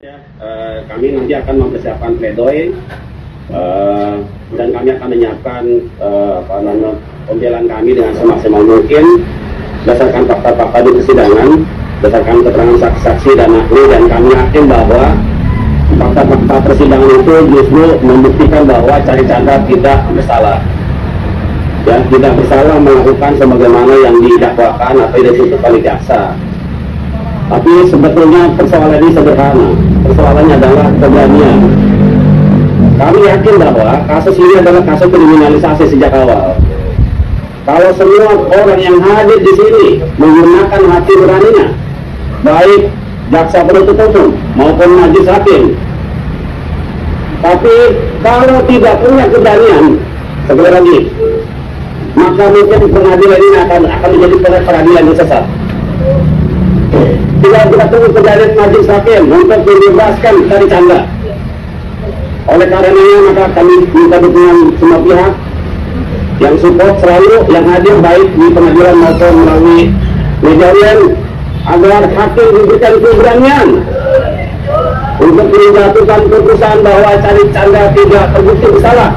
Kami nanti akan mempersiapkan pledoi dan kami akan menyiapkan pembelaan kami dengan semaksimal mungkin berdasarkan fakta-fakta di persidangan, berdasarkan keterangan saksi-saksi dan ahli, dan kami yakin bahwa fakta-fakta persidangan itu justru membuktikan bahwa Cari Chandra tidak bersalah. Ya, tidak bersalah melakukan sebagaimana yang didakwakan atau dituntut oleh jaksa. Tapi sebetulnya persoalan ini sederhana. Persoalannya adalah keberanian. Kami yakin bahwa kasus ini adalah kasus kriminalisasi sejak awal. Kalau semua orang yang hadir di sini menggunakan hati nuraninya, baik jaksa penuntut umum maupun majelis hakim, tapi kalau tidak punya keberanian, sekali lagi, maka mungkin pengadilan ini akan menjadi peradilan yang sesat. Kita tunggu keberanian majelis hakim untuk membebaskan Cari Chandra. Oleh karenanya maka kami minta dukungan semua pihak yang support selalu, yang hadir baik di pengadilan maupun melalui median, agar hakim diberikan keberanian untuk menjatuhkan keputusan bahwa Cari Chandra tidak terbukti bersalah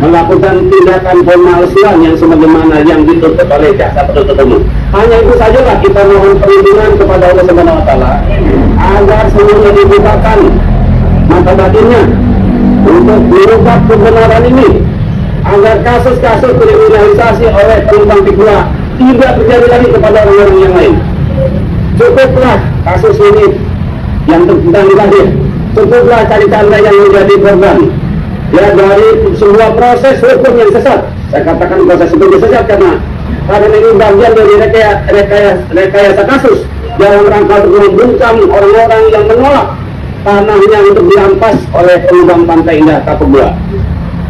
melakukan tindakan pemalsuan yang sebagaimana yang dituntut oleh jaksa penuntut umum. Hanya itu sajalah kita mohon perlindungan kepada Allah Subhanahu wa Ta'ala agar semuanya dibukakan mata batinnya untuk mengungkap kebenaran ini, agar kasus-kasus kriminalisasi oleh penumpang P2 tidak terjadi lagi kepada orang-orang yang lain. Cukuplah kasus ini yang tentang lahir, cukuplah Cari Chandra yang menjadi korban ya dari sebuah proses hukum yang sesat. Saya katakan proses hukum yang sesat karena ini bagian dari rekayasa kasus dalam rangka untuk membungkam orang-orang yang menolak tanahnya untuk dirampas oleh pengembang Pantai Indah Kapuk 2.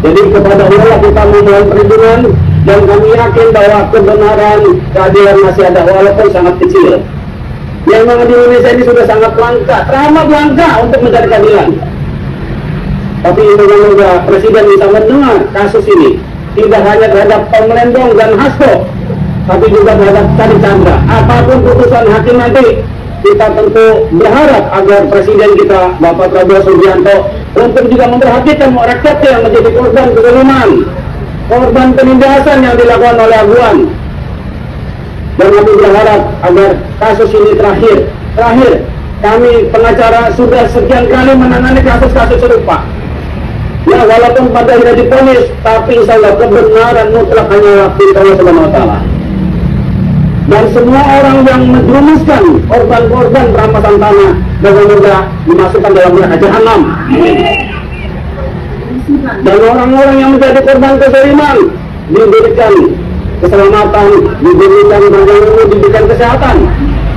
Jadi kepada Allah kita memohon perlindungan, dan kami yakin bahwa kebenaran keadilan masih ada walaupun sangat kecil. Yang memang di Indonesia ini sudah sangat langka, teramat langka untuk mencari keadilan. Tapi semoga Presiden bisa mendengar kasus ini, tidak hanya terhadap Tom Lembong dan Hasto, tapi juga terhadap Cari Chandra. Apapun putusan hakim nanti, kita tentu berharap agar Presiden kita Bapak Prabowo Subianto untuk juga memperhatikan rakyatnya yang menjadi korban kezaliman, korban penindasan yang dilakukan oleh aguan. Dan kami berharap agar kasus ini terakhir. Kami pengacara sudah sekian kali menangani kasus-kasus serupa. Ya, walaupun pada tidak diponis, tapi insya Allah kebenaran mutlak hanya waktu Allah Subhanahu wa Ta'ala. Dan semua orang yang menjerumuskan korban-korban perampasan tanah moga-moga dimasukkan dalam neraka jahanam. Dan orang-orang yang menjadi korban kezaliman diberikan keselamatan, diberikan ilmu, diberikan kesehatan,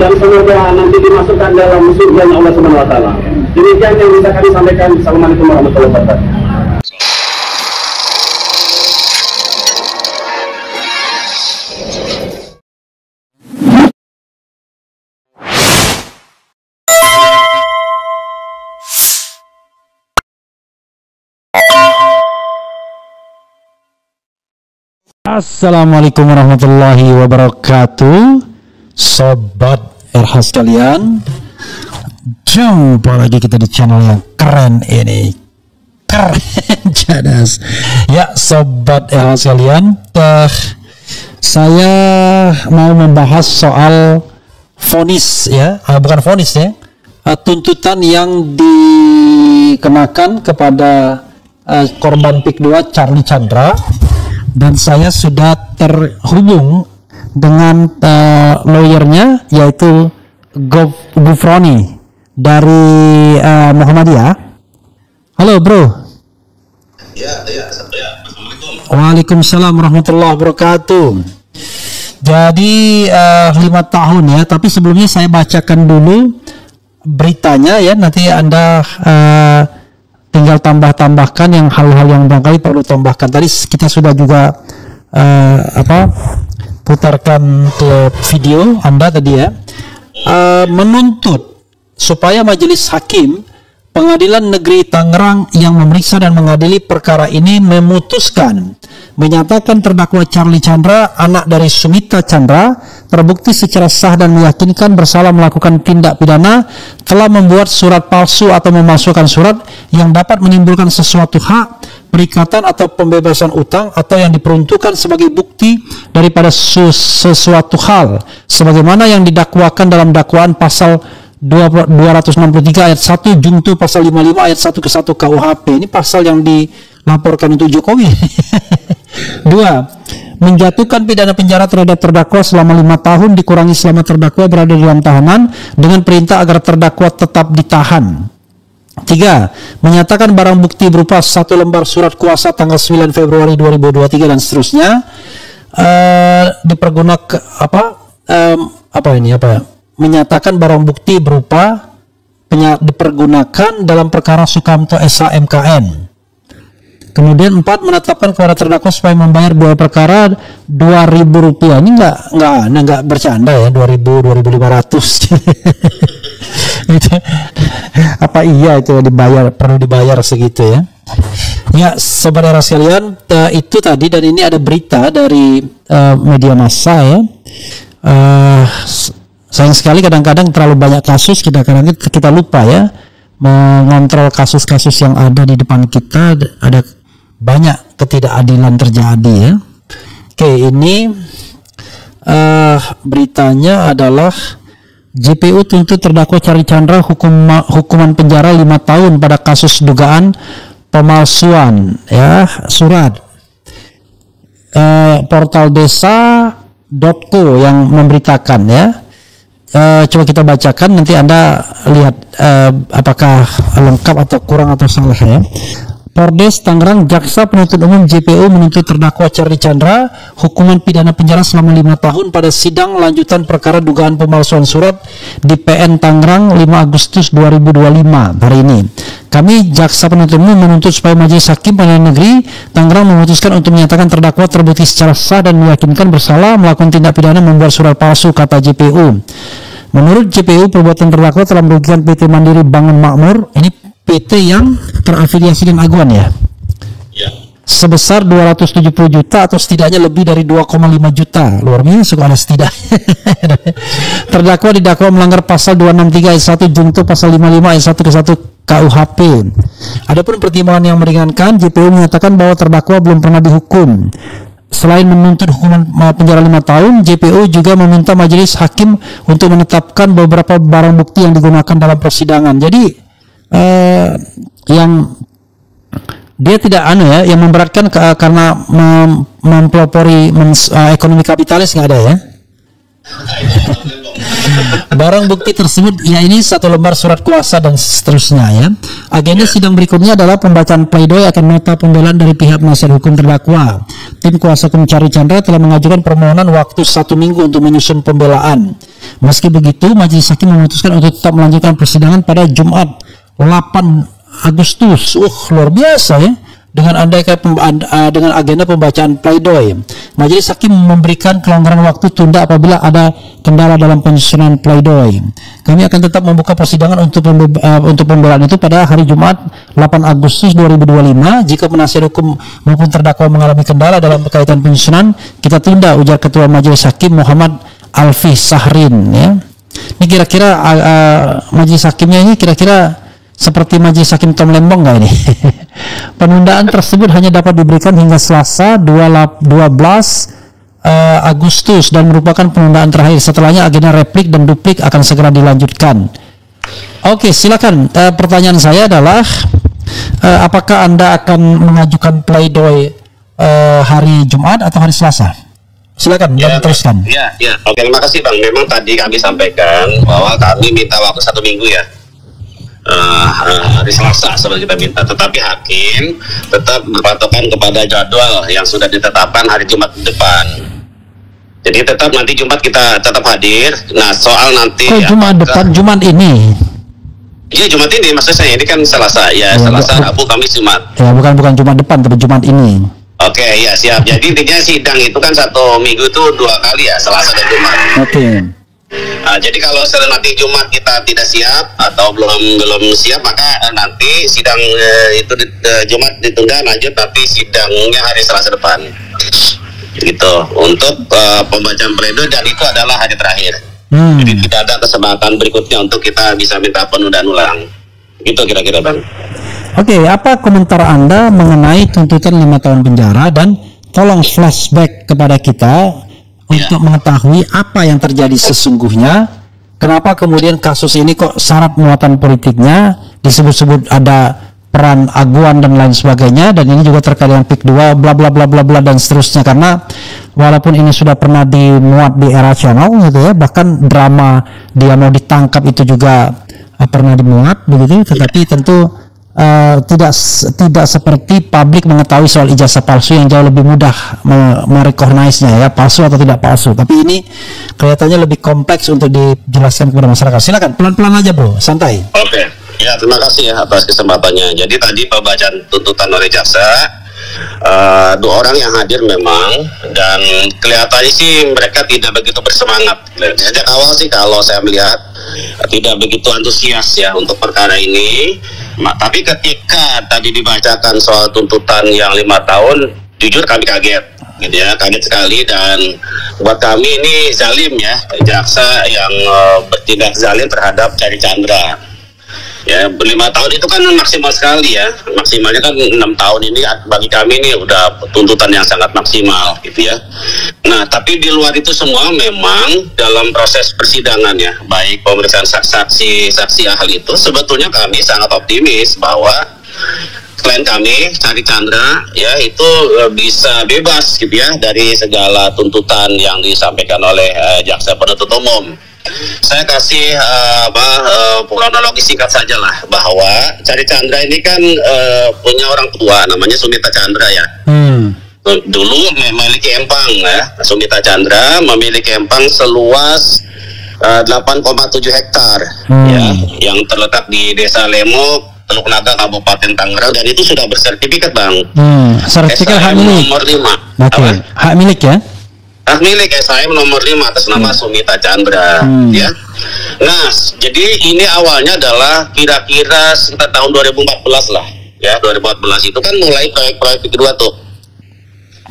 dan semoga nanti dimasukkan dalam surga Allah Subhanahu wa Ta'ala. Demikian yang bisa kami sampaikan. Assalamualaikum warahmatullahi wabarakatuh. Assalamualaikum warahmatullahi wabarakatuh, sobat RH sekalian. Jumpa lagi kita di channel yang keren ini, keren jadas ya sobat RH sekalian. Saya mau membahas soal vonis ya, bukan vonis ya, tuntutan yang dikenakan kepada korban PIK2 Cari Chandra. Dan saya sudah terhubung dengan lawyernya, yaitu Gufroni dari Muhammadiyah. Halo bro. Ya, Assalamualaikum. Waalaikumsalam warahmatullahi wabarakatuh. Jadi 5 tahun ya, tapi sebelumnya saya bacakan dulu beritanya ya, nanti Anda tinggal tambahkan yang hal-hal yang barangkali perlu tambahkan. Tadi kita sudah juga putarkan klip video Anda tadi ya, menuntut supaya majelis hakim Pengadilan Negeri Tangerang yang memeriksa dan mengadili perkara ini memutuskan menyatakan terdakwa Charlie Chandra, anak dari Sumita Chandra, terbukti secara sah dan meyakinkan bersalah melakukan tindak pidana telah membuat surat palsu atau memalsukan surat yang dapat menimbulkan sesuatu hak, perikatan atau pembebasan utang atau yang diperuntukkan sebagai bukti daripada sesuatu hal sebagaimana yang didakwakan dalam dakwaan pasal 263 ayat 1 junto pasal 55 ayat 1 ke 1 KUHP. Ini pasal yang dilaporkan untuk Jokowi. 2. Menjatuhkan pidana penjara terhadap terdakwa selama 5 tahun dikurangi selama terdakwa berada dalam tahanan dengan perintah agar terdakwa tetap ditahan. 3. Menyatakan barang bukti berupa 1 lembar surat kuasa tanggal 9 Februari 2023 dan seterusnya dipergunakan menyatakan barang bukti berupa dipergunakan dalam perkara Sukamto SH MKN. Kemudian 4. Menetapkan kepada terdakwa supaya membayar biaya perkara Rp2.000. Ini enggak bercanda ya, 2.500. Itu apa iya itu perlu dibayar segitu ya? Ya, saudara sekalian, itu tadi, dan ini ada berita dari media massa ya. Sayang sekali kadang-kadang terlalu banyak kasus kita lupa ya mengontrol kasus-kasus yang ada di depan kita. Ada banyak ketidakadilan terjadi ya. Oke, ini beritanya adalah JPU tuntut terdakwa Charlie Chandra hukuman penjara 5 tahun pada kasus dugaan pemalsuan ya surat. Portal desa.co yang memberitakan ya. Coba kita bacakan, nanti Anda lihat apakah lengkap atau kurang atau salah ya. Pordes Tangerang, Jaksa Penuntut Umum JPU menuntut terdakwa Charlie Chandra hukuman pidana penjara selama 5 tahun pada sidang lanjutan perkara dugaan pemalsuan surat di PN Tangerang 5 Agustus 2025 hari ini. Kami Jaksa Penuntut Umum menuntut supaya Majelis Hakim Pengadilan Negeri Tangerang memutuskan untuk menyatakan terdakwa terbukti secara sah dan meyakinkan bersalah melakukan tindak pidana membuat surat palsu, kata JPU. Menurut JPU, perbuatan terdakwa telah merugikan PT Mandiri Bangun Makmur, ini PT yang terafiliasi dengan Aguan ya? Ya. Sebesar 270 juta atau setidaknya lebih dari 2,5 juta. Luar biasa kalau setidaknya. Terdakwa didakwa melanggar pasal 263 ayat 1 junto pasal 55 ayat 1 ke 1 KUHP. Adapun pertimbangan yang meringankan, JPU menyatakan bahwa terdakwa belum pernah dihukum. Selain menuntut hukuman penjara 5 tahun, JPU juga meminta majelis hakim untuk menetapkan beberapa barang bukti yang digunakan dalam persidangan. Jadi yang dia tidak yang memberatkan karena mempelopori ekonomi kapitalis nggak ada ya. Barang bukti tersebut ya ini 1 lembar surat kuasa dan seterusnya ya. Agenda sidang berikutnya adalah pembacaan pledoi akan nota pembelaan dari pihak penasihat hukum terdakwa. Tim kuasa hukum Charlie Chandra telah mengajukan permohonan waktu 1 minggu untuk menyusun pembelaan. Meski begitu, majelis hakim memutuskan untuk tetap melanjutkan persidangan pada Jumat 8 Agustus. Luar biasa ya. Dengan agenda pembacaan pledoi. Majelis hakim memberikan kelonggaran waktu tunda apabila ada kendala dalam penyusunan pledoi. Kami akan tetap membuka persidangan untuk pembelaan itu pada hari Jumat 8 Agustus 2025. Jika penasihat hukum maupun terdakwa mengalami kendala dalam kaitan penyusunan, kita tunda, ujar Ketua Majelis Hakim Muhammad Alfi Sahrin ya. Ini kira-kira majelis hakimnya ini kira-kira seperti majelis hakim Tom Lembong nggak ini? Penundaan tersebut hanya dapat diberikan hingga Selasa 12 Agustus dan merupakan penundaan terakhir. Setelahnya agenda replik dan duplik akan segera dilanjutkan. Oke, silakan. Pertanyaan saya adalah apakah Anda akan mengajukan pledoi hari Jumat atau hari Selasa? Silakan, teruskan. Ya. Oke, terima kasih Bang. Memang tadi kami sampaikan bahwa kami minta waktu 1 minggu ya. Hari Selasa seperti kita minta, tetapi hakim tetap berpatokan kepada jadwal yang sudah ditetapkan hari Jumat depan. Jadi tetap nanti Jumat kita tetap hadir. Nah, soal nanti Jumat depan, Jumat ini. Iya, Jumat ini maksud saya, ini kan Selasa ya, Selasa, Rabu, Kamis, Jumat. Ya, bukan Jumat depan tapi Jumat ini. Oke, ya siap. Jadi intinya sidang itu kan 1 minggu itu 2 kali ya, Selasa dan Jumat. Oke. Jadi kalau nanti Jumat kita tidak siap atau belum siap, maka nanti sidang itu Jumat ditunda, lanjut nanti sidangnya hari Selasa depan. Gitu untuk pembacaan pledoi, dan itu adalah hari terakhir. Jadi tidak ada kesempatan berikutnya untuk kita bisa minta penundaan ulang. Gitu kira-kira, Bang. Oke, apa komentar Anda mengenai tuntutan 5 tahun penjara, dan tolong flashback kepada kita untuk mengetahui apa yang terjadi sesungguhnya. Kenapa kemudian kasus ini kok syarat muatan politiknya, disebut-sebut ada peran aguan dan lain sebagainya, dan ini juga terkait dengan PIK 2 bla bla bla bla bla dan seterusnya. Karena walaupun ini sudah pernah dimuat di Era Channel gitu ya, bahkan drama dia mau ditangkap itu juga pernah dimuat begitu, tetapi tentu tidak seperti publik mengetahui soal ijazah palsu yang jauh lebih mudah merecognize-nya ya, palsu atau tidak palsu. Tapi ini kelihatannya lebih kompleks untuk dijelaskan kepada masyarakat. Silakan pelan-pelan aja bro, santai. Oke. Ya, terima kasih ya atas kesempatannya. Jadi tadi pembacaan tuntutan oleh jaksa, 2 orang yang hadir memang, dan kelihatannya sih mereka tidak begitu bersemangat. Sejak awal sih kalau saya melihat tidak begitu antusias ya untuk perkara ini. Tapi ketika tadi dibacakan soal tuntutan yang 5 tahun, jujur kami kaget, gitu ya, kaget sekali. Dan buat kami ini zalim ya, jaksa yang bertindak zalim terhadap Chandra Chandra. Ya, 5 tahun itu kan maksimal sekali ya, maksimalnya kan 6 tahun ini bagi kami ini udah tuntutan yang sangat maksimal gitu ya. Nah, tapi di luar itu semua memang dalam proses persidangan ya, baik pemeriksaan saksi ahli itu, sebetulnya kami sangat optimis bahwa klien kami Chandra Chandra ya itu bisa bebas gitu ya dari segala tuntutan yang disampaikan oleh jaksa penuntut umum. Saya kasih kronologi singkat saja lah, bahwa Chandra Chandra ini kan punya orang tua namanya Sumita Chandra ya. Dulu memiliki empang ya, Sumita Chandra memiliki empang seluas 8,7 hektar ya, yang terletak di Desa Lemok, Teluk Naga, Kabupaten Tangerang, dan itu sudah bersertifikat Bang. Sertifikat hak milik nomor 5. Oke. Hak milik ya. Hak milik SHM nomor 5 atas nama Sumita Chandra ya. Nah, jadi ini awalnya adalah kira-kira sekitar tahun 2014 lah ya. 2014 itu kan mulai proyek-proyek kedua tuh,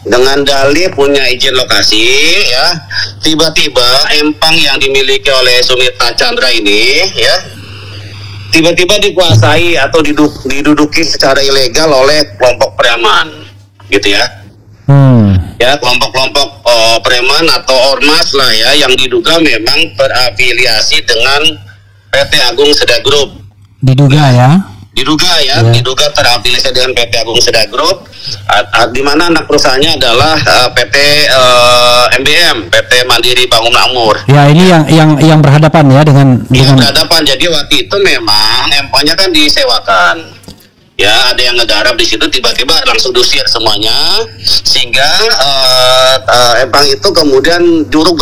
dengan dalih punya izin lokasi ya. Tiba-tiba empang yang dimiliki oleh Sumita Chandra ini ya, tiba-tiba dikuasai atau diduduki secara ilegal oleh kelompok preman gitu ya. Ya, kelompok-kelompok preman atau ormas lah ya, yang diduga memang berafiliasi dengan PT Agung Seda Group. Diduga diduga terafiliasi dengan PT Agung Seda Group, di mana anak perusahaannya adalah PT MBM, PT Mandiri Bangun Makmur. Ya, ini yang berhadapan ya dengan berhadapan. Jadi waktu itu memang empangnya kan disewakan. Ya, ada yang ngegarap di situ, tiba-tiba langsung diusir semuanya, sehingga empang itu kemudian durug,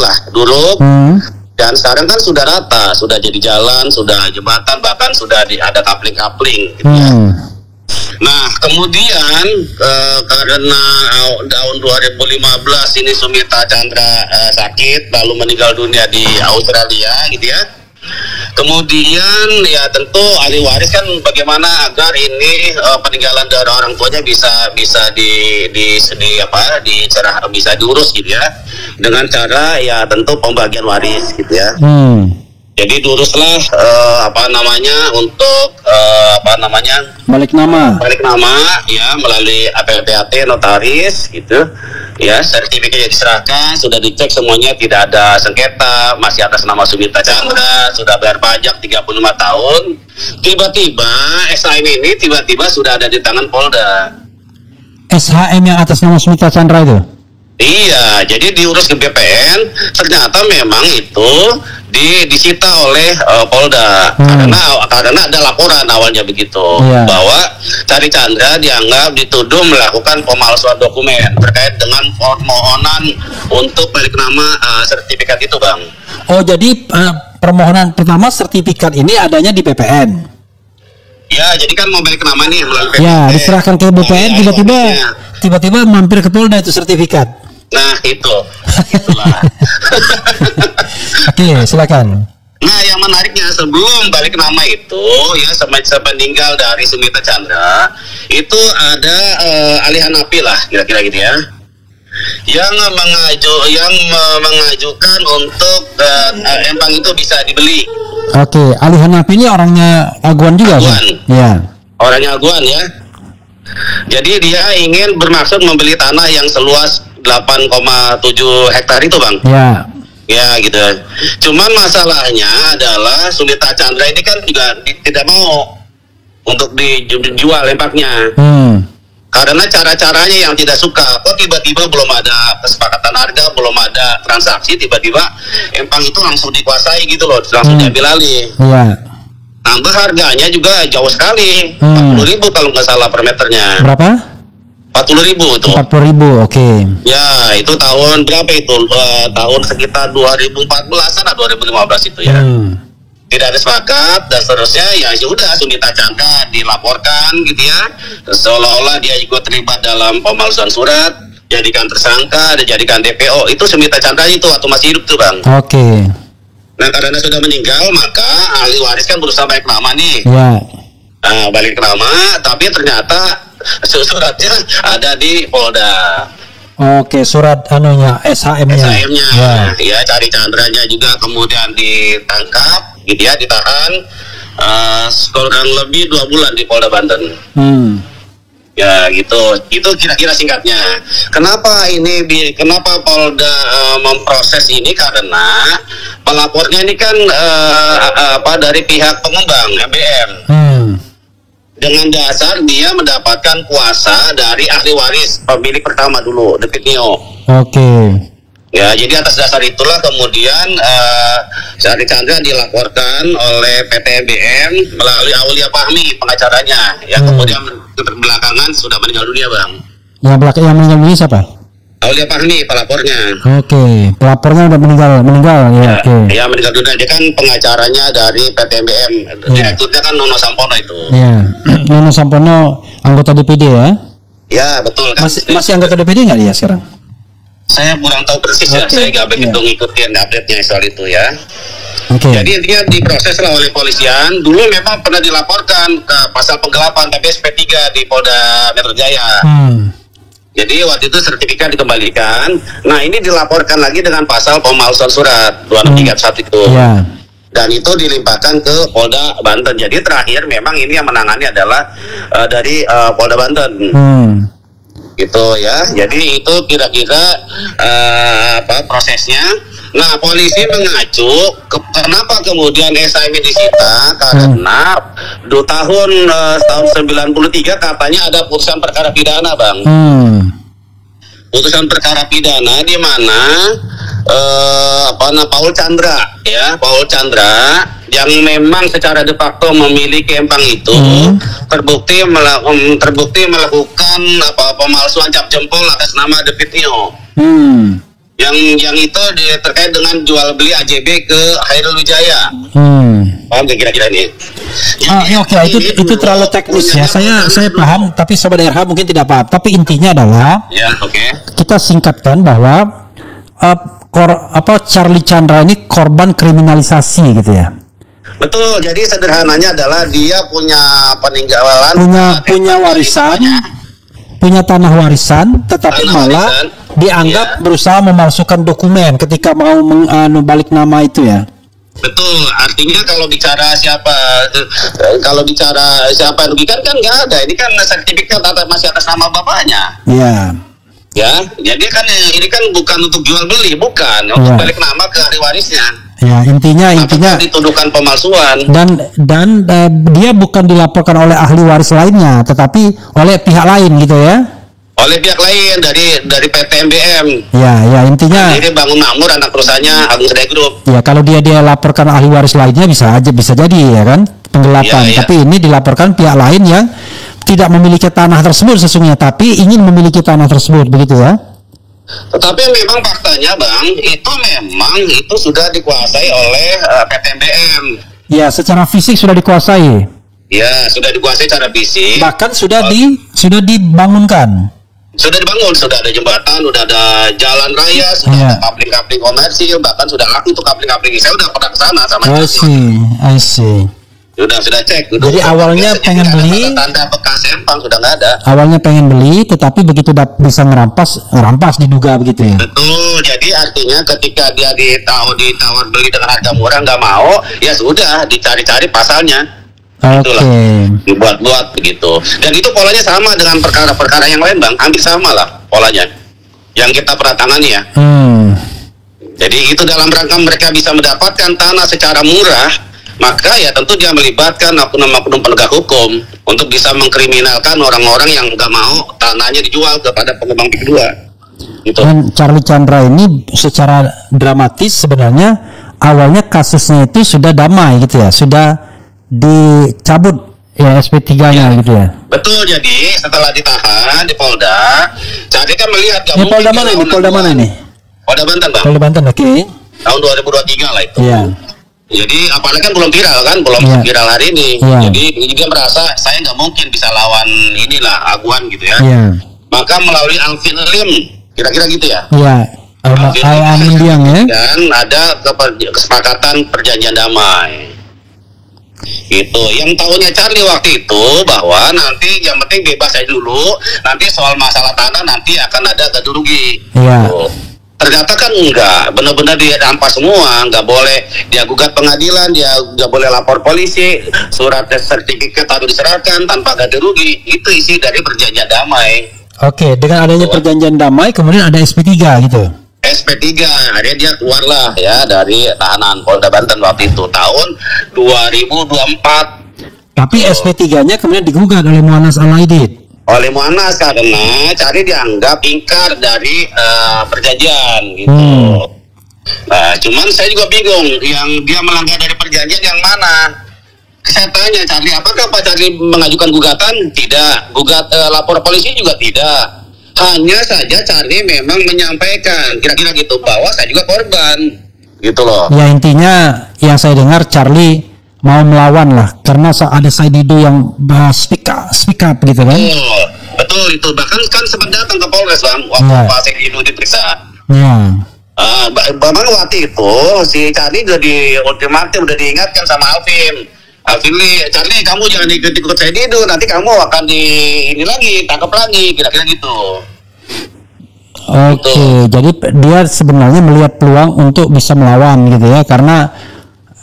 dan sekarang kan sudah rata, sudah jadi jalan, sudah jembatan, bahkan sudah ada kapling-kapling gitu ya. Nah, kemudian karena tahun 2015 ini Sumita Chandra sakit lalu meninggal dunia di Australia gitu ya. Kemudian ya tentu ahli waris kan bagaimana agar ini peninggalan dari orang tuanya bisa bisa diurus gitu ya, dengan cara ya tentu pembagian waris gitu ya. Jadi diuruslah balik nama ya melalui APPAT notaris gitu ya. Sertifikatnya diserahkan, sudah dicek semuanya tidak ada sengketa, masih atas nama Sumita Chandra, sudah bayar pajak 35 tahun. Tiba-tiba SHM ini sudah ada di tangan Polda. SHM yang atas nama Sumita Chandra itu? Iya, jadi diurus ke BPN, ternyata memang itu disita oleh Polda karena ada laporan awalnya begitu bahwa Chandra Chandra dianggap dituduh melakukan pemalsuan dokumen terkait dengan permohonan untuk balik nama sertifikat itu Bang. Oh, jadi permohonan pertama sertifikat ini adanya di BPN. Ya, jadi kan mau balik nama nih melalui BPN. Ya, diserahkan ke BPN, tiba-tiba mampir ke Polda itu sertifikat. Nah itulah. Oke, silakan. Nah, yang menariknya sebelum balik nama itu ya semeninggal dari Sumita Chandra itu ada ahli Hanafi lah kira-kira gitu ya, yang mengajukan untuk empang itu bisa dibeli. Oke, ahli Hanafi ini orangnya Aguan juga, Pak? Ya. Orangnya Aguan ya. Jadi dia ingin bermaksud membeli tanah yang seluas 8,7 hektar itu, Bang. Ya. Ya gitu. Cuman masalahnya adalah Sumita Chandra ini kan juga tidak mau untuk dijual empaknya. Karena cara-caranya yang tidak suka. Kok tiba-tiba belum ada kesepakatan harga, belum ada transaksi, tiba-tiba empang itu langsung dikuasai gitu loh, langsung diambil alih. Iya. Tambah harganya juga jauh sekali, 40.000 kalau nggak salah per meternya. Berapa? 40.000 itu. 40.000, oke. Ya, itu tahun berapa itu? Tahun sekitar 2014-an atau 2015 itu ya. Tidak ada sepakat dan seterusnya, ya sudah Sumita Chandra dilaporkan gitu ya. Seolah-olah dia ikut terlibat dalam pemalsuan surat, jadikan tersangka, dijadikan DPO. Itu Sumita Chandra itu waktu masih hidup tuh, Bang. Oke. Nah, karena sudah meninggal, maka ahli waris kan berusaha balik nama nih. Ya. Nah, balik nama, tapi ternyata suratnya ada di Polda. Oke, surat anunya SHM-nya. SHM-nya, ya cari Chandranya juga kemudian ditangkap, gitu ya, ditahan, kurang lebih 2 bulan di Polda Banten. Ya gitu, itu kira-kira singkatnya. Kenapa Polda memproses ini? Karena pelapornya ini kan dari pihak pengembang MBM. Dengan dasar dia mendapatkan kuasa dari ahli waris pemilik pertama dulu, David Nio. Oke. Ya, jadi atas dasar itulah kemudian Sari Chandra dilaporkan oleh PT MBM melalui Aulia Fahmi pengacaranya, yang kemudian belakangan sudah meninggal dunia, Bang. Yang meninggal dunia siapa? Aulia Fahmi pelapornya. Oke, pelapornya udah meninggal ya. Ya, meninggal dunia. Dia kan pengacaranya dari PT MBM. Direkturnya kan Nono Sampono itu. Ya, Nono Sampono anggota DPD ya? Ya, betul kan. Masih anggota DPD nggak dia sekarang? Saya kurang tahu persis ya. Saya nggak begitu ngikutin update-nya soal itu ya. Jadi intinya diproses lah oleh polisian. Dulu memang pernah dilaporkan ke pasal penggelapan tapi SP3 di Polda Metro Jaya. Jadi waktu itu sertifikat dikembalikan. Nah, ini dilaporkan lagi dengan pasal pemalsuan surat 2631 itu. Dan itu dilimpahkan ke Polda Banten. Jadi terakhir memang ini yang menangani adalah dari Polda Banten. Gitu ya. Jadi itu kira-kira prosesnya. Nah, polisi mengacu kenapa kemudian SHM disita, karena tahun 93 katanya ada putusan perkara pidana, Bang. Putusan perkara pidana di mana Paul Chandra yang memang secara de facto memiliki empang itu terbukti melakukan pemalsuan cap jempol atas nama David Nio. Yang itu terkait dengan jual beli AJB ke Hairul Wijaya. Paham kira-kira ini? Oke, itu terlalu teknis ya. Saya paham, tapi Sobat RH mungkin tidak paham. Tapi intinya adalah kita singkatkan bahwa Charlie Chandra ini korban kriminalisasi gitu ya. Betul. Jadi sederhananya adalah dia punya peninggalan, punya warisan, punya tanah warisan, tetapi malah dianggap berusaha memalsukan dokumen ketika mau balik nama itu ya. Betul, artinya kalau bicara siapa yang rugikan kan nggak ada. Ini kan sertifikat masih atas nama bapaknya. Ya, jadi kan ini kan bukan untuk jual beli, bukan untuk balik nama ke ahli warisnya. Ya, intinya dituduhkan pemalsuan. Dan dia bukan dilaporkan oleh ahli waris lainnya, tetapi oleh pihak lain gitu ya. Oleh pihak lain dari PT MBM. Ya intinya. Ini Bangun Makmur anak perusahaannya Agung Sedai Group. Ya, kalau dia laporkan ahli waris lainnya bisa jadi ya kan penggelapan. Tapi ini dilaporkan pihak lain yang tidak memiliki tanah tersebut sesungguhnya, tapi ingin memiliki tanah tersebut, begitu ya. Tetapi memang faktanya, Bang, itu sudah dikuasai oleh PT MBM. Ya, secara fisik sudah dikuasai. Ya, sudah dikuasai secara fisik. Bahkan sudah dibangunkan. Sudah dibangun, sudah ada jembatan, sudah ada jalan raya, sudah ada kapling-kapling komersil, bahkan sudah laku untuk kapling-kapling. Saya udah pernah ke sana sama I see. Sudah cek. Jadi awalnya pengen beli, tanda bekas empang sudah nggak ada. Awalnya pengen beli, tetapi begitu bisa ngerampas diduga begitu ya. Betul. Jadi artinya ketika dia ditawar beli dengan harga murah nggak mau, ya sudah dicari-cari pasalnya. Itulah dibuat-buat begitu. Dan itu polanya sama dengan perkara-perkara yang lain, Bang. Hampir sama lah polanya yang kita pernah tangani ya. Jadi itu dalam rangka mereka bisa mendapatkan tanah secara murah, maka ya tentu dia melibatkan oknum-oknum penegak hukum untuk bisa mengkriminalkan orang-orang yang nggak mau tanahnya dijual kepada pengembang PIK 2. Gitu. Dan Charlie Chandra ini secara dramatis sebenarnya awalnya kasusnya itu sudah damai gitu ya, sudah dicabut ya SP3-nya gitu ya. Betul, jadi setelah ditahan di Polda, jadi kan melihat ini Polda mana ini? Polda mana ini? Polda Banten, Bang. Polda Banten, oke. Tahun 2023 lah itu. Iya. Jadi apalagi kan belum viral kan, viral hari ini. Jadi dia merasa saya nggak mungkin bisa lawan inilah Aguan gitu ya. Maka melalui Alvin Lim, kira-kira gitu ya. Iya. Alvin Liang ya. Dan ada kesepakatan perjanjian damai. Itu yang tahunya Charlie waktu itu bahwa nanti yang penting bebas aja dulu, nanti soal masalah tanah nanti akan ada ganti rugi. Ternyata kan enggak, benar-benar dia rampas semua, nggak boleh dia gugat pengadilan, dia nggak boleh lapor polisi, surat sertifikat harus diserahkan tanpa ganti rugi. Itu isi dari perjanjian damai. Oke, dengan adanya perjanjian damai kemudian ada SP3 gitu. SP3, akhirnya dia keluarlah ya dari tahanan Polda Banten waktu itu tahun 2024. Tapi SP3-nya kemudian digugat oleh Mu'annas Al-Aidid. Oleh Mu'annas karena Charlie dianggap ingkar dari perjanjian gitu. Nah, cuman saya juga bingung yang dia melanggar dari perjanjian yang mana. Saya tanya Charlie, apakah Pak Charlie mengajukan gugatan? Tidak. Lapor polisi juga tidak. Hanya saja Charlie memang menyampaikan kira-kira gitu bahwa saya juga korban gitu loh. Ya intinya yang saya dengar Charlie mau melawan lah karena ada Said Didu yang speak up gitu kan. Betul itu, bahkan kan sempat datang ke Polres Bang waktu Pak Said Didu diperiksa. Bang waktu itu si Charlie udah di ultimatum, udah diingatkan sama Alvin Lee, Charlie kamu jangan ikut Said Didu, nanti kamu akan tangkap lagi, kira-kira gitu. Oke, jadi dia sebenarnya melihat peluang untuk bisa melawan gitu ya, karena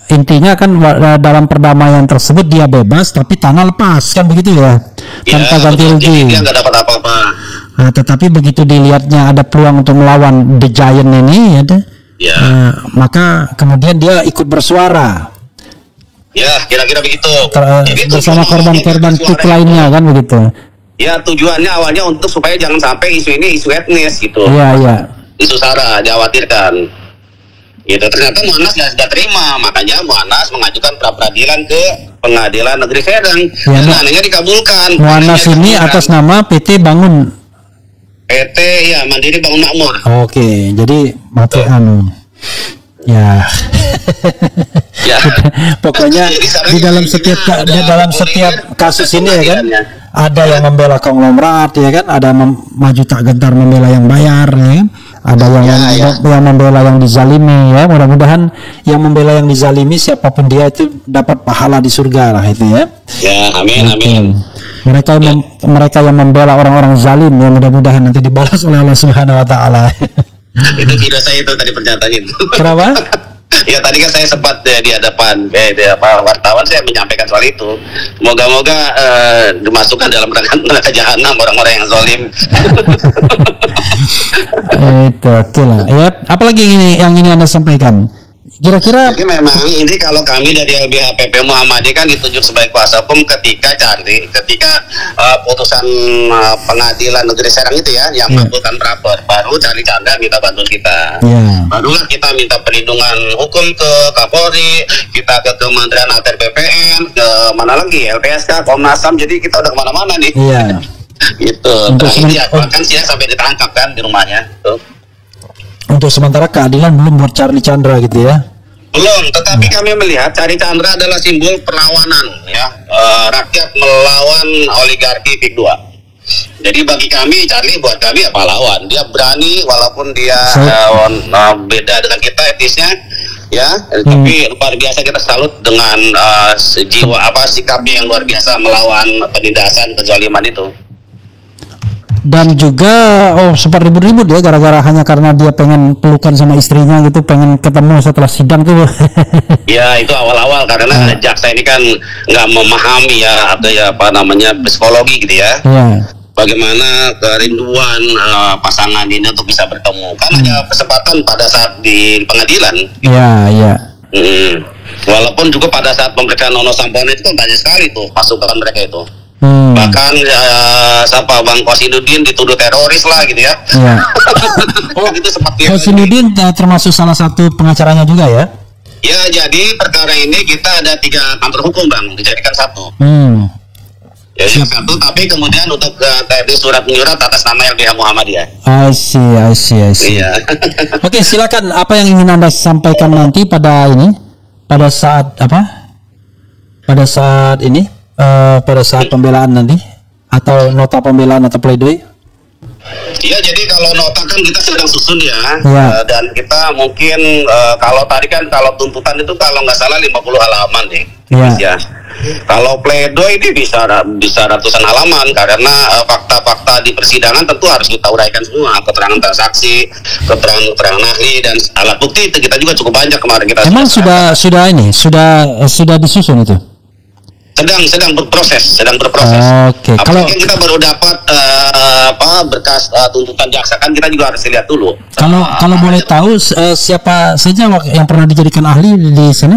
intinya kan dalam perdamaian tersebut dia bebas tapi tanah lepas kan begitu ya, tanpa ganti rugi. Dia nggak dapat apa-apa. Nah, tetapi begitu dilihatnya ada peluang untuk melawan The Giant ini ya, maka kemudian dia ikut bersuara. Ya, kira-kira begitu. Bersama korban-korban PIK lainnya kan begitu. Ya, tujuannya awalnya untuk supaya jangan sampai isu ini isu etnis gitu. Iya. Isu SARA dikhawatirkan. Gitu. Ternyata Mu'annas nggak terima, makanya Mu'annas mengajukan pra-peradilan ke Pengadilan Negeri Serang. Dan anehnya dikabulkan. Mu'annas ini atas nama PT Bangun. PT ya Mandiri Bangun Makmur. Oke, jadi ya. Pokoknya di dalam setiap kasus ini ya kan ada yang membela konglomerat ya kan, ada maju tak gentar membela yang bayar ya kan, ada yang membela yang dizalimi ya. Mudah-mudahan yang membela yang dizalimi siapapun dia itu dapat pahala di surga lah itu ya. Ya, amin. Mereka yang membela orang-orang zalim yang mudah-mudahan nanti dibalas oleh Allah Subhanahu wa taala. Itu tidak saya itu tadi pernyataan itu. Kenapa? Ya tadi kan saya sempat di hadapan wartawan saya menyampaikan soal itu. Moga-moga dimasukkan dalam neraka jahanam orang-orang yang zalim. Itu oke lah. Ya, apalagi yang ini Anda sampaikan? Kira-kira jadi memang ini kalau kami dari LBH PP Muhammadiyah kan ditunjuk sebagai kuasa hukum ketika putusan pengadilan negeri Serang itu ya yang mengabulkan praper, baru Charlie Chandra minta bantuan kita. Barulah kita minta perlindungan hukum ke Kapolri, kita ke Kementerian ATR BPN, ke mana lagi LPSK, Komnas HAM, jadi kita udah kemana-mana nih. Gitu. Bahkan siang sampai ditangkap kan di rumahnya. Untuk sementara keadilan belum buat Charlie Chandra gitu ya? Belum, tetapi kami melihat Charlie Chandra adalah simbol perlawanan ya, rakyat melawan oligarki PIK 2. Jadi bagi kami, Charlie buat kami ya pahlawan. Dia berani walaupun dia beda dengan kita etisnya, ya. Tapi luar biasa, kita salut dengan sikapnya yang luar biasa melawan penindasan kezaliman itu. Dan juga sempat ribut-ribut ya gara-gara hanya karena dia pengen pelukan sama istrinya gitu, pengen ketemu setelah sidang tuh. Ya itu awal-awal karena jaksa ini kan nggak memahami ya atau ya apa namanya psikologi gitu ya. Bagaimana kerinduan pasangan ini untuk bisa bertemu, kan hanya kesempatan pada saat di pengadilan. Iya. Walaupun juga pada saat pemeriksaan Nono Sampono itu kan banyak sekali tuh pasukan mereka itu. Bahkan siapa Bang Kosinudin dituduh teroris lah gitu ya. Itu seperti Kosinudin termasuk salah satu pengacaranya juga ya. Ya, jadi perkara ini kita ada 3 kantor hukum Bang, dijadikan satu. Jadi satu, tapi kemudian untuk teknis surat menyurat atas nama LBH Muhammadiyah. I see. Iya. Oke, silakan, apa yang ingin Anda sampaikan nanti pada saat pembelaan nanti, atau nota pembelaan atau pledoi? Iya, jadi kalau nota kan kita sedang susun ya. Dan kita mungkin kalau tadi kan kalau tuntutan itu kalau nggak salah 50 halaman nih. Ya. Kalau pledoi ini bisa ratusan halaman karena fakta-fakta di persidangan tentu harus kita uraikan semua, keterangan saksi, keterangan ahli, dan alat bukti itu kita juga cukup banyak kemarin kita. Emang sudah disusun itu? Sedang berproses. Oke. Kalau kita baru dapat berkas tuntutan jaksa, kan kita juga harus lihat dulu. Kalau boleh tahu siapa saja yang pernah dijadikan ahli di sana?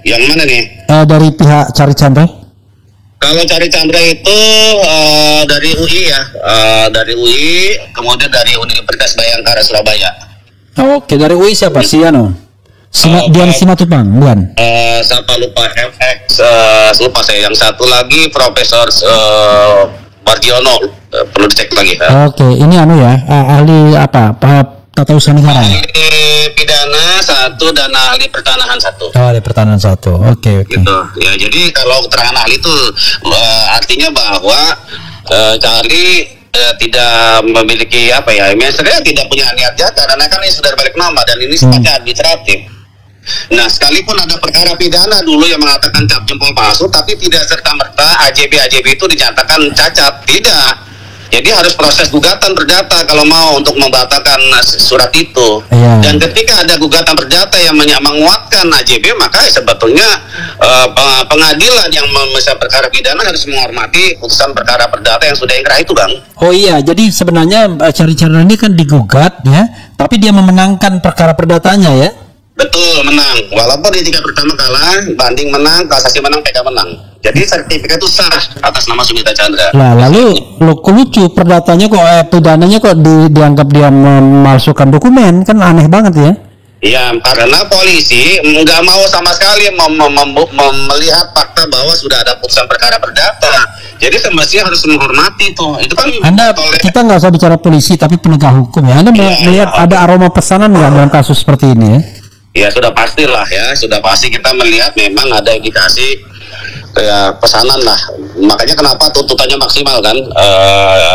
Yang mana nih? Dari pihak Cari Chandra. Kalau Cari Chandra itu dari UI ya, dari UI, kemudian dari Universitas Bayangkara Surabaya. Oke, dari UI siapa? Dian Simatupang, bukan? Siapa lupa lupa saya. Yang satu lagi Profesor Mardiono, perlu dicek lagi. Oke, ini ahli apa? Tata usaha negara. Ahli pidana satu dan ahli pertanahan satu. Ahli pertanahan satu. Oke. Gitu. Ya, jadi kalau keterangan ahli itu artinya bahwa Charlie tidak memiliki misalnya tidak punya niat jahat karena kan ini sudah balik nama dan ini sifatnya administratif. Nah, sekalipun ada perkara pidana dulu yang mengatakan cap jempol palsu, tapi tidak serta-merta AJB itu dinyatakan cacat, tidak. Jadi harus proses gugatan perdata kalau mau untuk membatalkan surat itu. Dan ketika ada gugatan perdata yang menguatkan AJB, maka sebetulnya pengadilan yang memeriksa perkara pidana harus menghormati putusan perkara perdata yang sudah ingkrah itu, Bang. Oh iya, jadi sebenarnya Cari Chandra ini kan digugat ya, tapi dia memenangkan perkara perdatanya ya. Betul, menang. Walaupun di tingkat pertama kalah, banding menang, kasasi menang, PK menang. Jadi sertifikat itu sah atas nama Sumita Chandra. Nah, lalu lucu perdatanya pidananya kok dianggap dia memalsukan dokumen, kan aneh banget ya? Iya, karena polisi nggak mau sama sekali melihat fakta bahwa sudah ada putusan perkara perdata. Jadi semestinya harus menghormati tuh. Itu kan kita nggak usah bicara polisi, tapi penegak hukum ya. Anda melihat ada aroma pesanan nggak dalam kasus seperti ini ya? Ya sudah pastilah ya, sudah pasti kita melihat memang ada indikasi pesanan lah. Makanya kenapa tuntutannya maksimal kan 5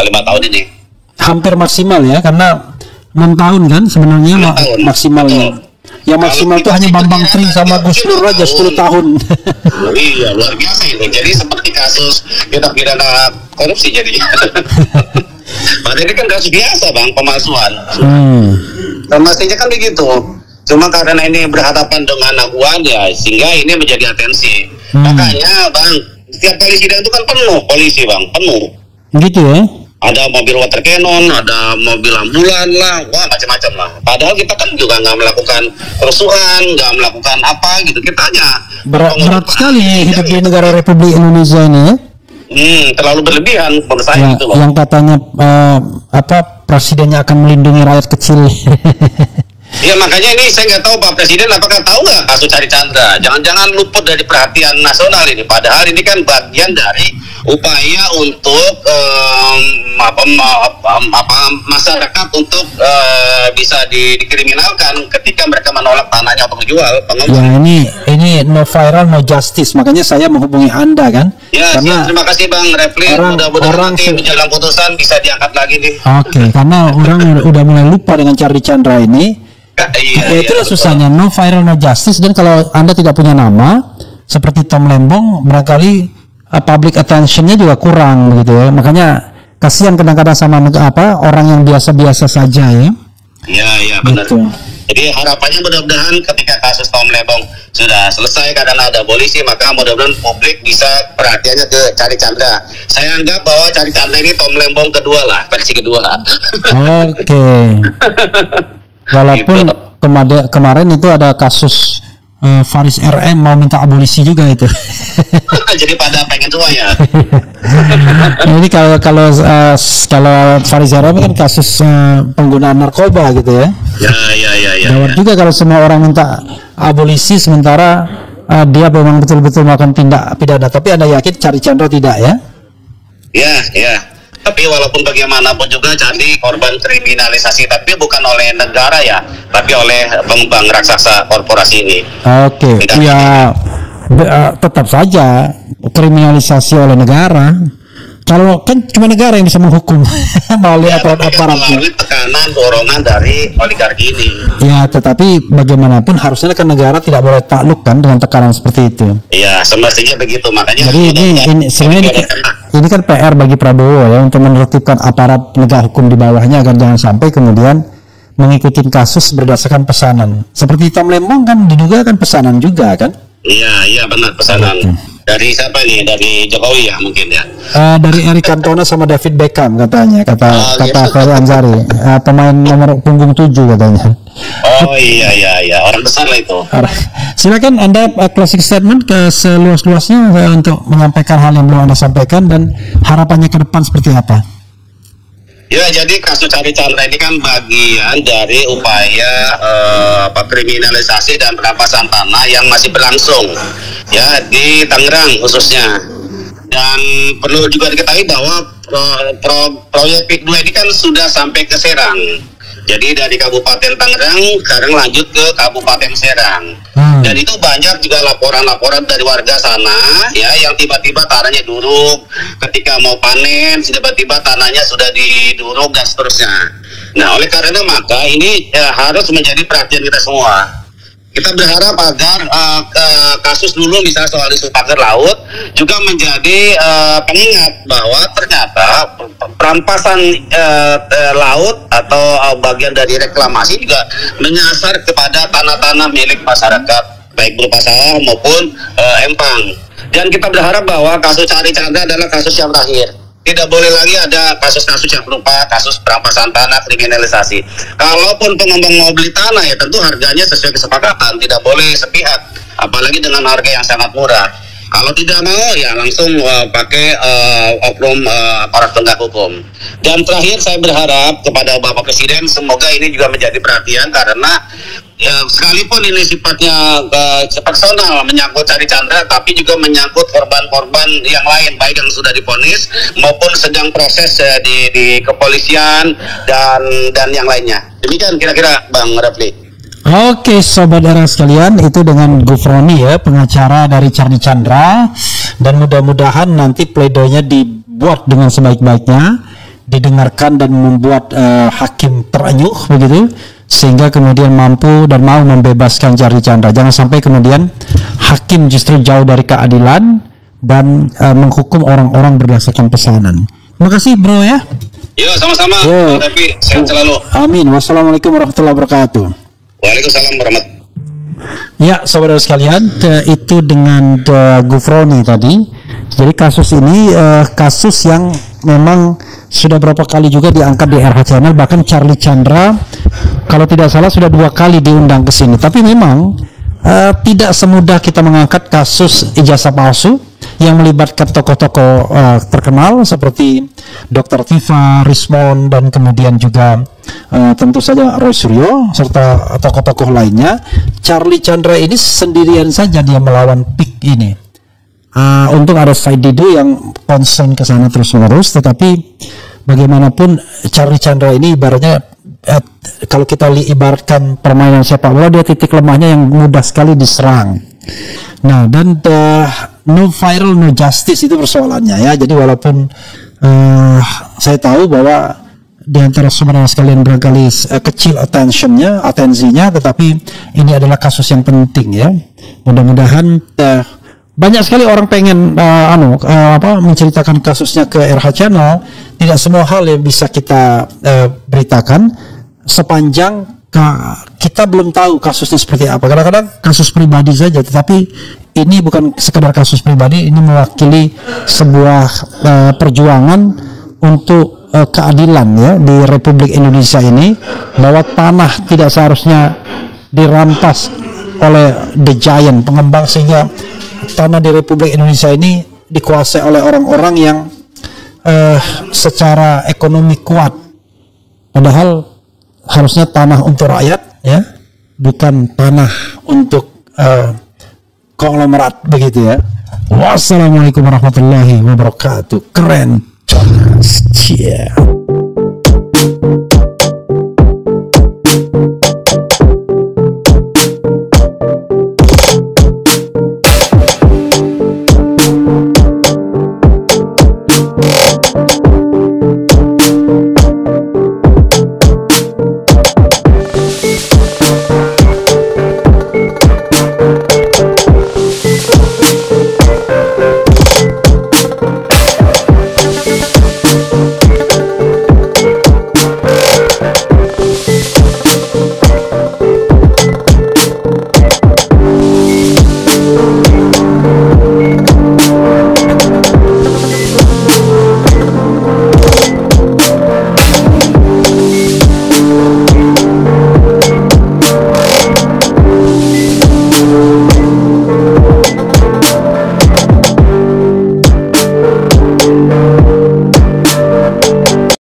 tahun ini. Hampir maksimal ya, karena 6 tahun kan sebenarnya maksimalnya. Yang maksimal itu hanya Bambang Tri sama Gus Dur aja 10 tahun. Iya, luar biasa ini. Jadi seperti kasus tindak pidana korupsi jadinya. Padahal ini kan kasus biasa Bang, pemalsuan. Mestinya kan begitu. Cuma karena ini berhadapan dengan aguan ya, sehingga ini menjadi atensi. Makanya Bang, setiap kali sidang itu kan penuh polisi Bang, penuh. Gitu ya? Ada mobil water cannon, ada mobil ambulan lah, wah macam-macam lah. Padahal kita kan juga nggak melakukan kerusuhan, nggak melakukan apa gitu. Kita aja berat sekali hidup di negara Republik Indonesia ini ya. Terlalu berlebihan menurut saya gitu loh. Yang katanya presidennya akan melindungi rakyat kecil. Ya makanya ini saya nggak tahu Pak Presiden apakah tahu nggak kasus Cari Chandra. Jangan-jangan luput dari perhatian nasional ini. Padahal ini kan bagian dari upaya untuk masyarakat untuk bisa dikriminalkan ketika mereka menolak tanahnya untuk dijual. Ya, ini no viral no justice, makanya saya menghubungi Anda kan. Ya, karena terima kasih Bang Refli. Mudah-mudahan nanti menjelang putusan bisa diangkat lagi nih. Oke, karena orang udah mulai lupa dengan Charlie Chandra ini. Itulah susahnya, no viral no justice. Dan kalau Anda tidak punya nama seperti Tom Lembong, barangkali public attentionnya juga kurang begitu ya. Makanya kasihan kadang-kadang sama orang yang biasa-biasa saja ya. Iya benar. Gitu. Jadi harapannya mudah-mudahan ketika kasus Tom Lembong sudah selesai karena ada polisi, maka mudah-mudahan publik bisa perhatiannya ke Charlie Chandra. Saya anggap bahwa Charlie Chandra ini Tom Lembong kedua lah, versi kedua. Oke. Walaupun kemarin itu ada kasus Faris RM mau minta abolisi juga itu. Jadi pada pengen semua ya. Ini kalau Faris RM kan kasus penggunaan narkoba gitu ya. Ya. Gawat juga kalau semua orang minta abolisi sementara dia memang betul-betul melakukan tindak pidana. Tapi Anda yakin Charlie Chandra tidak ya? Ya. Tapi walaupun bagaimanapun juga Charlie korban kriminalisasi, tapi bukan oleh negara ya, tapi oleh pengembang raksasa korporasi ini. Oke. Ya tetap saja kriminalisasi oleh negara. Kalau kan cuma negara yang bisa menghukum melalui aparat-aparat. Melalui tekanan, dorongan dari oligarki ini. Ya, tetapi bagaimanapun harusnya kan negara tidak boleh takluk kan dengan tekanan seperti itu. Iya, semestinya begitu. Makanya. Jadi ini sebenarnya ini kan PR bagi Prabowo ya untuk menertibkan aparat penegak hukum di bawahnya agar jangan sampai kemudian mengikuti kasus berdasarkan pesanan. Seperti Tom Lembong kan diduga kan pesanan juga kan? Iya benar, pesanan. Dari siapa nih? Dari Jokowi ya mungkin ya. Dari Eric Cantona sama David Beckham katanya, kata Ferry Anzari, pemain nomor punggung 7 katanya. Oh iya, orang besar lah itu. Silakan Anda closing statement ke seluas-luasnya untuk menyampaikan hal yang belum Anda sampaikan dan harapannya ke depan seperti apa. Ya, jadi kasus Charlie Chandra ini kan bagian dari upaya kriminalisasi dan perampasan tanah yang masih berlangsung ya di Tangerang khususnya. Dan perlu juga diketahui bahwa proyek PIK 2 ini kan sudah sampai ke Serang. Jadi dari Kabupaten Tangerang sekarang lanjut ke Kabupaten Serang. Dan itu banyak juga laporan-laporan dari warga sana ya yang tiba-tiba tanahnya duruk, ketika mau panen tiba-tiba tanahnya sudah diduruk dan seterusnya. Nah, oleh karena maka ini harus menjadi perhatian kita semua. Kita berharap agar kasus dulu misalnya soal isu pagar laut juga menjadi pengingat bahwa ternyata perampasan laut atau bagian dari reklamasi juga menyasar kepada tanah-tanah milik masyarakat baik berupa sawah maupun empang. Dan kita berharap bahwa kasus Charlie Chandra adalah kasus yang terakhir. Tidak boleh lagi ada kasus-kasus yang berupa kasus perampasan tanah, kriminalisasi. Kalaupun pengembang mau beli tanah ya tentu harganya sesuai kesepakatan, tidak boleh sepihak, apalagi dengan harga yang sangat murah. Kalau tidak mau ya langsung pakai oknum aparat penegak hukum. Dan terakhir saya berharap kepada Bapak Presiden semoga ini juga menjadi perhatian karena ya, sekalipun ini sifatnya personal menyangkut Charlie Chandra, tapi juga menyangkut korban-korban yang lain, baik yang sudah divonis maupun sedang proses di kepolisian dan yang lainnya. Demikian kira-kira Bang Refli. Oke, sobat era sekalian, itu dengan Gufroni ya, pengacara dari Charlie Chandra, dan mudah-mudahan nanti pledoinya dibuat dengan sebaik-baiknya, didengarkan dan membuat hakim terenyuh begitu, sehingga kemudian mampu dan mau membebaskan Charlie Chandra. Jangan sampai kemudian hakim justru jauh dari keadilan dan menghukum orang-orang berdasarkan pesanan. Terima kasih bro ya. Yo, sama-sama. Tapi sehat selalu. Amin. Wassalamualaikum warahmatullahi wabarakatuh. Waalaikumsalam warahmatullahi. Ya, saudara sekalian, itu dengan Gufroni tadi. Jadi kasus ini kasus yang memang sudah berapa kali juga diangkat di RH Channel, bahkan Charlie Chandra kalau tidak salah sudah 2 kali diundang ke sini. Tapi memang tidak semudah kita mengangkat kasus ijazah palsu yang melibatkan tokoh-tokoh terkenal seperti Dr. Tifa, Rismond, dan kemudian juga tentu saja Roy Suryo serta tokoh-tokoh lainnya. Charlie Chandra ini sendirian saja dia melawan PIK ini. Untung ada Said Didu yang concern ke sana terus-menerus, tetapi bagaimanapun Charlie Chandra ini ibaratnya kalau kita ibaratkan permainan sepak bola, dia titik lemahnya yang mudah sekali diserang. Nah, dan no viral no justice itu persoalannya ya. Jadi walaupun saya tahu bahwa di antara saudara sekalian barangkali kecil atensinya, tetapi ini adalah kasus yang penting ya. Mudah-mudahan banyak sekali orang pengen menceritakan kasusnya ke RH Channel. Tidak semua hal yang bisa kita beritakan sepanjang kita belum tahu kasusnya seperti apa. Kadang-kadang kasus pribadi saja, tetapi ini bukan sekedar kasus pribadi, ini mewakili sebuah perjuangan untuk keadilan ya di Republik Indonesia ini, bahwa tanah tidak seharusnya dirampas oleh the giant pengembang, sehingga tanah di Republik Indonesia ini dikuasai oleh orang-orang yang secara ekonomi kuat, padahal harusnya tanah untuk rakyat ya, bukan tanah untuk konglomerat begitu ya. Wassalamualaikum warahmatullahi wabarakatuh. Keren. Yeah.